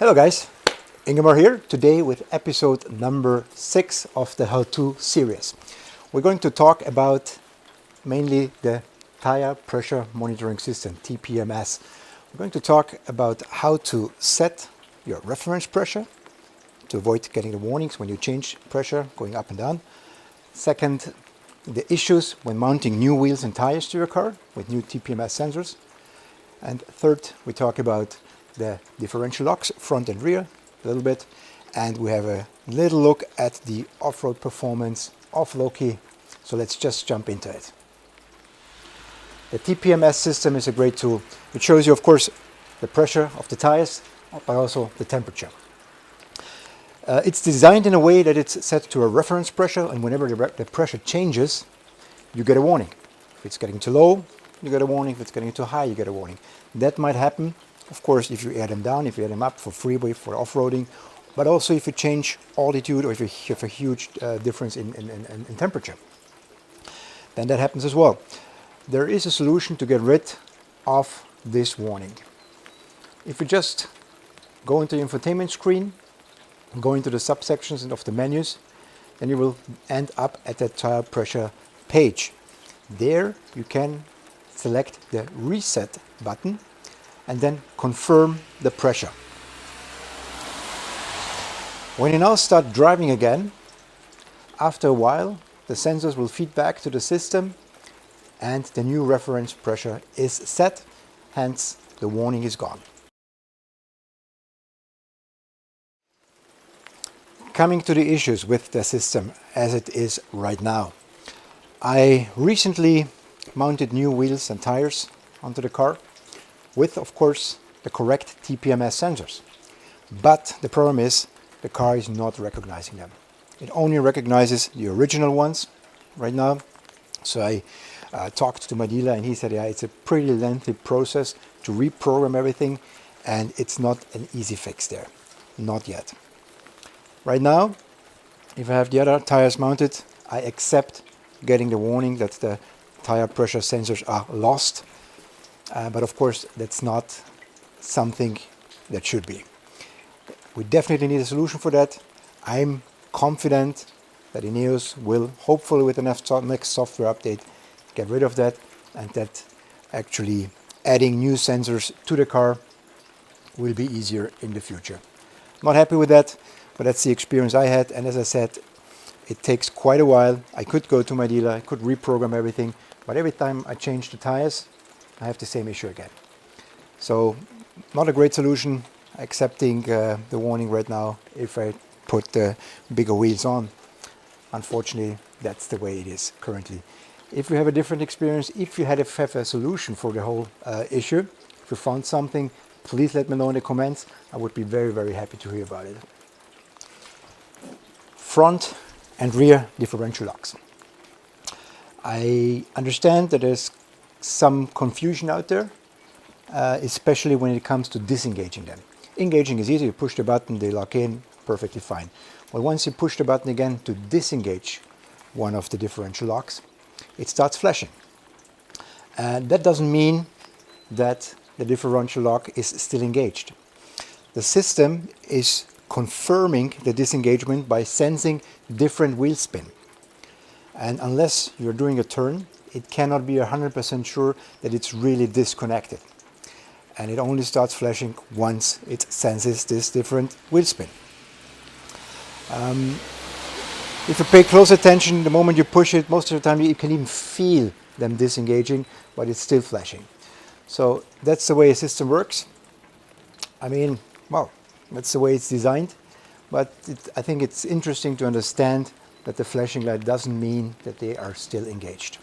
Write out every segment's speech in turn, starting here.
Hello guys, Ingemar here, today with episode number 6 of the how-to series. We're going to talk about mainly the tire pressure monitoring system, TPMS. We're going to talk about how to set your reference pressure to avoid getting the warnings when you change pressure going up and down. Second, the issues when mounting new wheels and tires to your car with new TPMS sensors. And third, we talk about the differential locks, front and rear, a little bit. And we have a little look at the off-road performance of Loki. So let's just jump into it. The TPMS system is a great tool. It shows you, of course, the pressure of the tires, but also the temperature. It's designed in a way that it's set to a reference pressure, and whenever the pressure changes, you get a warning. If it's getting too low, you get a warning. If it's getting too high, you get a warning. That might happen, of course, if you air them down, if you air them up for freeway, for off-roading, but also if you change altitude or if you have a huge difference in temperature. Then that happens as well. There is a solution to get rid of this warning. If you just go into the infotainment screen, go into the subsections of the menus, then you will end up at the tire pressure page. There you can select the reset button and then confirm the pressure. When you now start driving again, after a while the sensors will feed back to the system and the new reference pressure is set, hence the warning is gone. Coming to the issues with the system as it is right now. I recently mounted new wheels and tires onto the car with, of course, the correct TPMS sensors. But the problem is the car is not recognizing them. It only recognizes the original ones right now. So I talked to my dealer and he said, yeah, it's a pretty lengthy process to reprogram everything and it's not an easy fix there. Not yet. Right now, if I have the other tires mounted, I accept getting the warning that the tire pressure sensors are lost. But of course, that's not something that should be. We definitely need a solution for that. I'm confident that Ineos will, hopefully with the next software update, get rid of that, and that actually adding new sensors to the car will be easier in the future. Not happy with that, but that's the experience I had. And as I said, it takes quite a while. I could go to my dealer, I could reprogram everything, but every time I change the tires, I have the same issue again. So not a great solution, accepting the warning right now if I put the bigger wheels on. Unfortunately, that's the way it is currently. If you have a different experience, if you have a solution for the whole issue, if you found something, please let me know in the comments. I would be very, very happy to hear about it. Front and rear differential locks. I understand that there's some confusion out there, especially when it comes to disengaging them. Engaging is easy, you push the button, they lock in, perfectly fine. Well, once you push the button again to disengage one of the differential locks, it starts flashing. And that doesn't mean that the differential lock is still engaged. The system is confirming the disengagement by sensing different wheel spin. And unless you're doing a turn, it cannot be 100% sure that it's really disconnected. And it only starts flashing once it senses this different wheel spin. If you pay close attention, the moment you push it, most of the time you can even feel them disengaging, but it's still flashing. So that's the way a system works. I mean, well, that's the way it's designed. But I think it's interesting to understand that the flashing light doesn't mean that they are still engaged.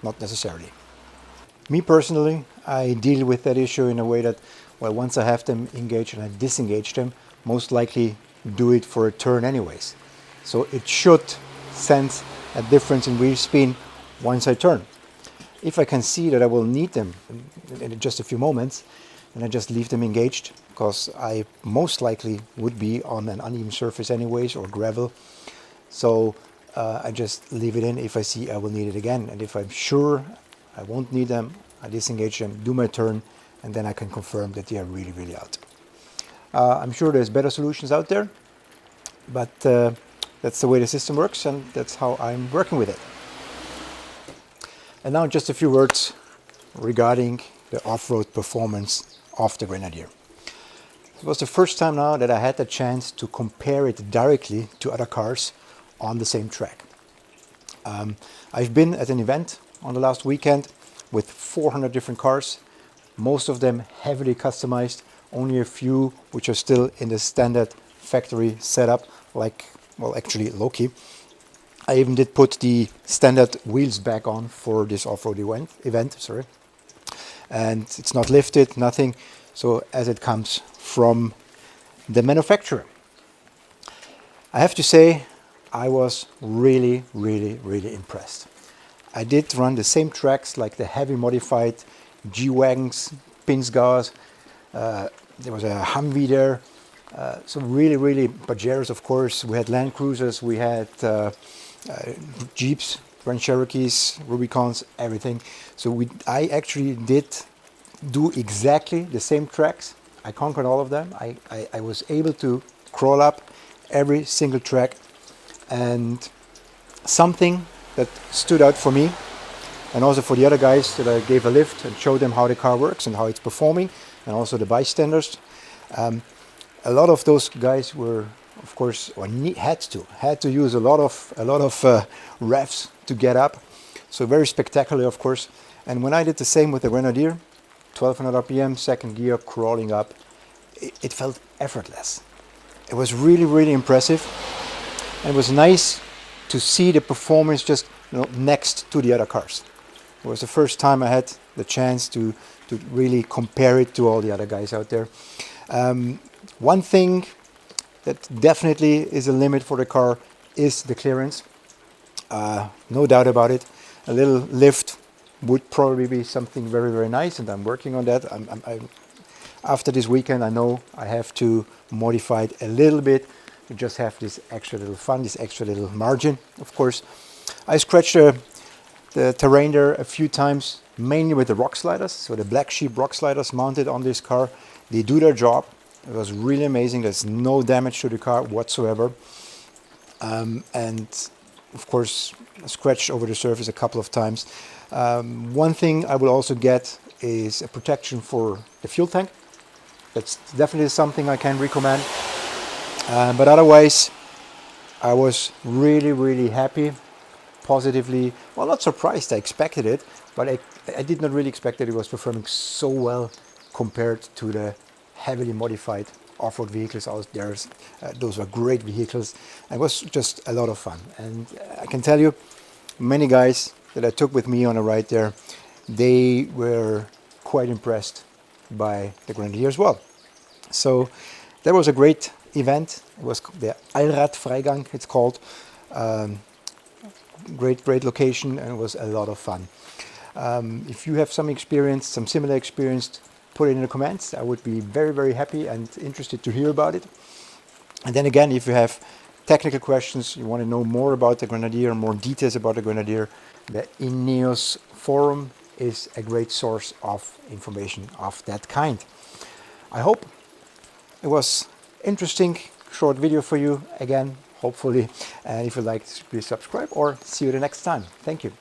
Not necessarily. Me personally, I deal with that issue in a way that, well, once I have them engaged and I disengage them, most likely do it for a turn anyways. So it should sense a difference in wheel spin once I turn. If I can see that I will need them in just a few moments, then I just leave them engaged, because I most likely would be on an uneven surface anyways, or gravel. So I just leave it in if I see I will need it again. And if I'm sure I won't need them, I disengage them, do my turn, and then I can confirm that they are really, really out. I'm sure there's better solutions out there, but that's the way the system works, and that's how I'm working with it. And now just a few words regarding the off-road performance of the Grenadier. It was the first time now that I had the chance to compare it directly to other cars on the same track. I've been at an event on the last weekend with 400 different cars, most of them heavily customized, only a few which are still in the standard factory setup, like, well, actually Loki. I even did put the standard wheels back on for this off-road event, sorry. And it's not lifted, nothing, so as it comes from the manufacturer. I have to say, I was really impressed. I did run the same tracks like the heavy modified G-Wagons, Pinzgau's, there was a Humvee there, so really Pajeros, of course. We had Land Cruisers, we had Jeeps, Grand Cherokees, Rubicons, everything. So I actually did do exactly the same tracks. I conquered all of them. I was able to crawl up every single track, and something that stood out for me and also for the other guys that I gave a lift and showed them how the car works and how it's performing, and also the bystanders. A lot of those guys were, of course, or had to use a lot of revs to get up. So very spectacular, of course. And when I did the same with the Grenadier, 1200 RPM, second gear, crawling up, it felt effortless. It was really impressive, and it was nice to see the performance just next to the other cars. It was the first time I had the chance to really compare it to all the other guys out there. One thing that definitely is a limit for the car is the clearance. No doubt about it. A little lift would probably be something very nice, and I'm working on that. After this weekend, I know I have to modify it a little bit to just have this extra little fun, this extra little margin, of course. I scratched the terrain there a few times, mainly with the rock sliders. So the Black Sheep rock sliders mounted on this car, they do their job. It was really amazing. There's no damage to the car whatsoever. And of course, I scratched over the surface a couple of times. One thing I will also get is a protection for the fuel tank. That's definitely something I can recommend. But otherwise, I was really happy, positively, well, not surprised. I expected it, but I did not really expect that it was performing so well compared to the heavily modified off-road vehicles out there. Those were great vehicles. It was just a lot of fun. And I can tell you, many guys that I took with me on a ride there, they were quite impressed by the Grenadier as well. So that was a great event. It was the Allradfreigang, it's called. Great location, and it was a lot of fun. If you have some experience, some similar experience, put it in the comments. I would be very happy and interested to hear about it. And then again, if you have technical questions, you want to know more about the Grenadier, more details about the Grenadier, the Ineos forum is a great source of information of that kind. I hope it was interesting, short video for you again, hopefully. And if you liked, please subscribe, or see you the next time. Thank you.